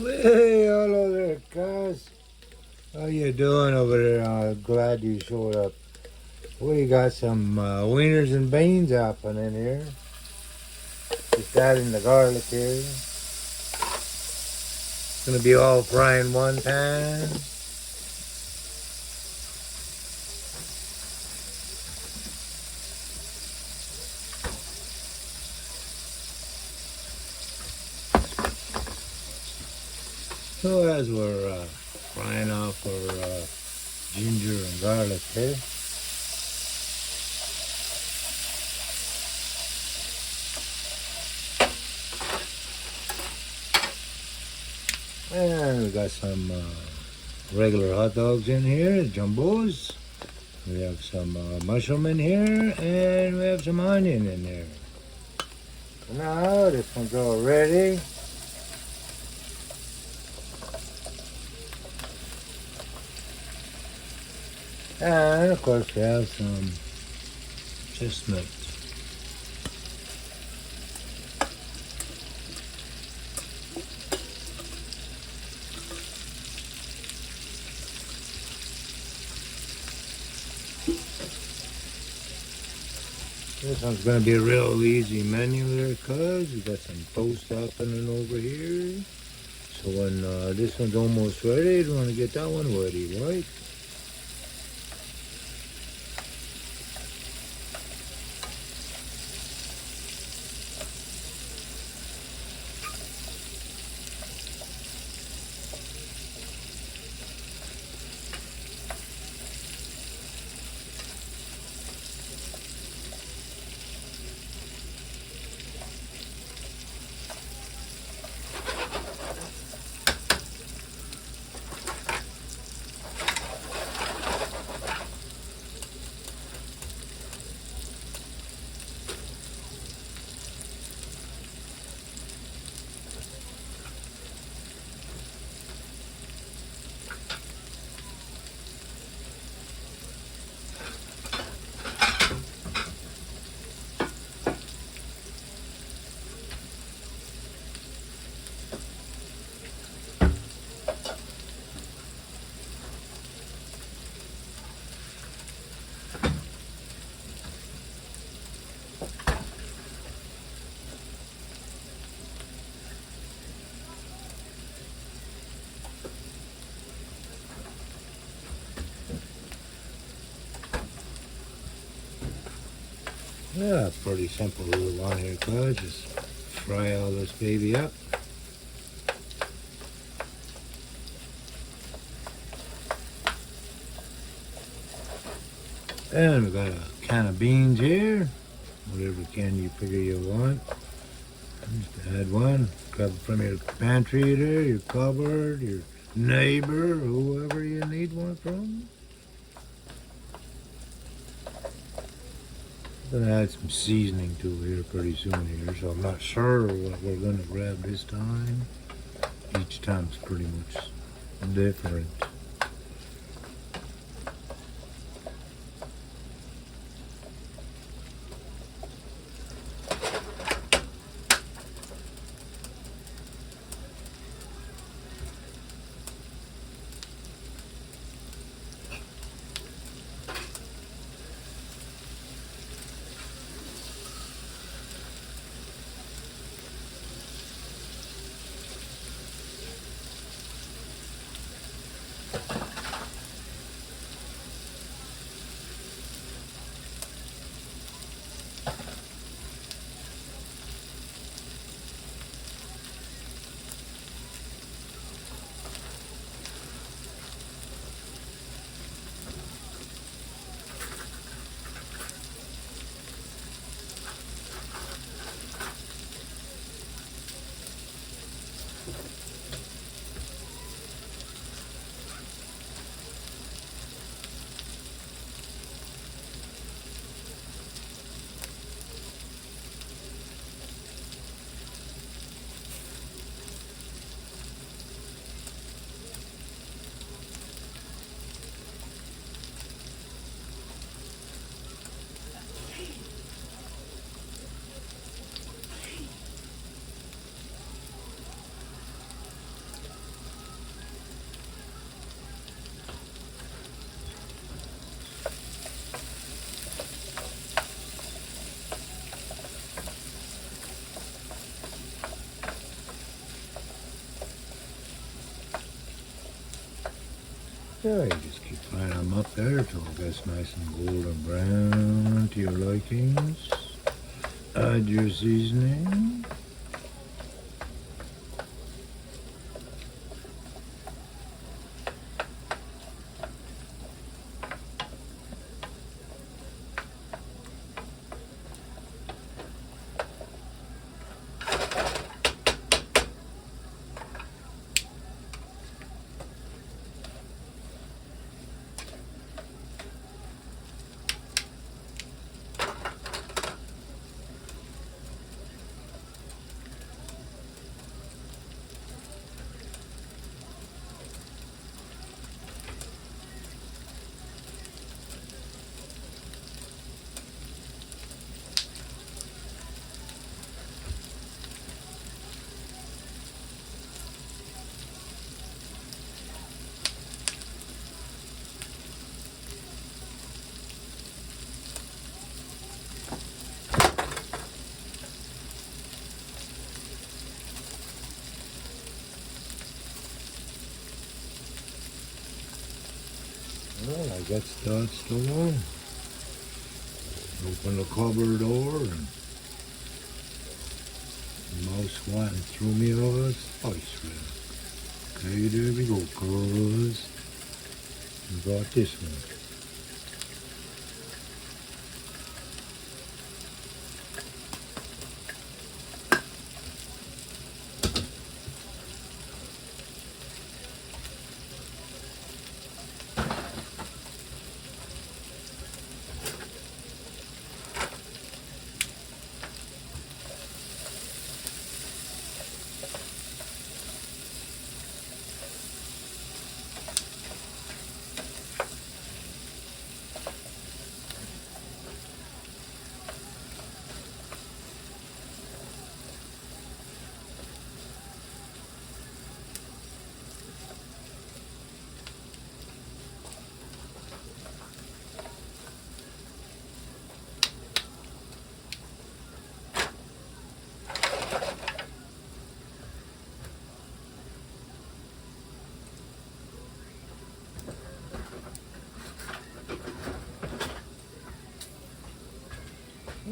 Hey, hello there, guys. How you doing over there? Glad you showed up. We got some wieners and beans happening here. Just adding the garlic here. It's gonna be all frying one time. So as we're frying off our ginger and garlic here. And we got some regular hot dogs in here, jumbos. We have some mushroom in here, and we have some onion in there. So now this one's all ready. And of course we have some chestnuts. This one's going to be a real easy menu there, cuz we got some toast happening over here. So when this one's almost ready, you want to get that one ready, right? Yeah, pretty simple little one here, cuz. Just fry all this baby up. And we got a can of beans here. Whatever can you figure you want. Just add one. Grab it from your pantry there, your cupboard, your neighbor, whoever you need one from. Gonna add some seasoning to it here pretty soon here, so I'm not sure what we're gonna grab this time. Each time's pretty much different. So you just keep frying them up there till it gets nice and golden brown to your likings. Add your seasoning. Well, I guess that's the one. Open the cupboard door and the mouse went and threw me all the spice with it. Okay, there we go, cuz. We got this one.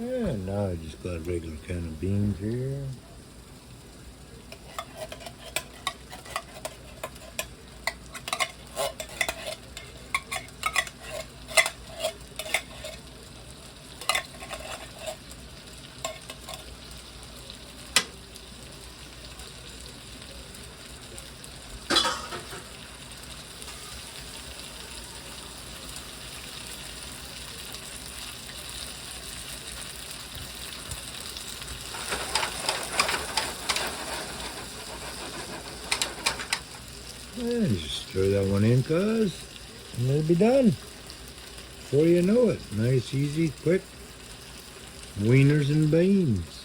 And now I just got a regular can of beans here. And just stir that one in, cuz, and it'll be done. Before you know it, nice, easy, quick wieners and beans.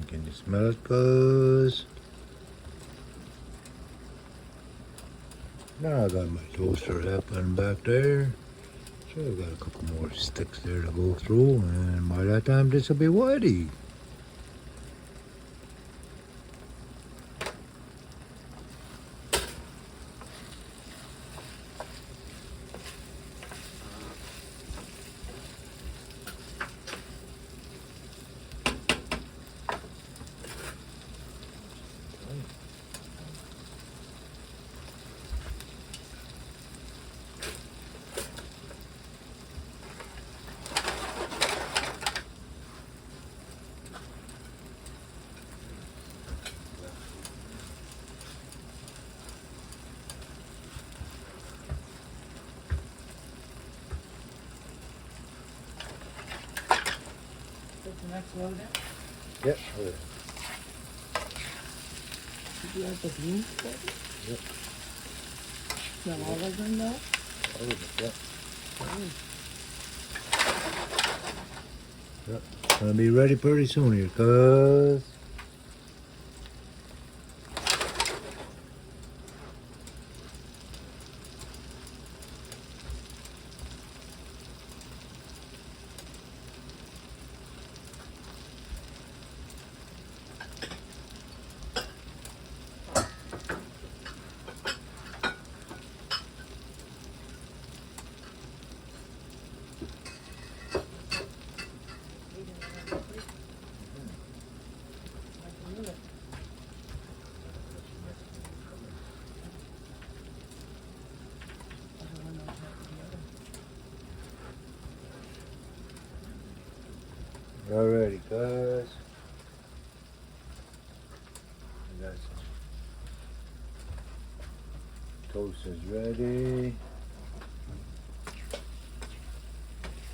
Can you smell it, cuz? Now I got my toaster happening back there. So I've got a couple more sticks there to go through, and by that time this will be ready. That's loaded. Yep. Did you have the beans loaded? Yep. No, all of them though? Yep. Oh. Yep. Gonna be ready pretty soon here, cuz. Alrighty, cuz. I got some toast is ready.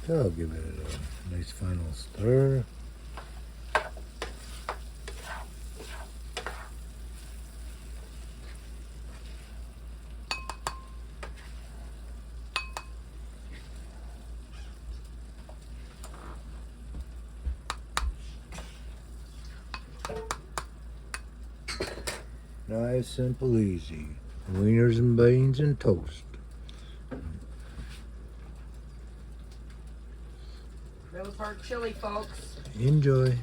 So I'll give it a nice final stir. Nice, simple, easy. Wieners and beans and toast. Trailer Park Chili, folks. Enjoy.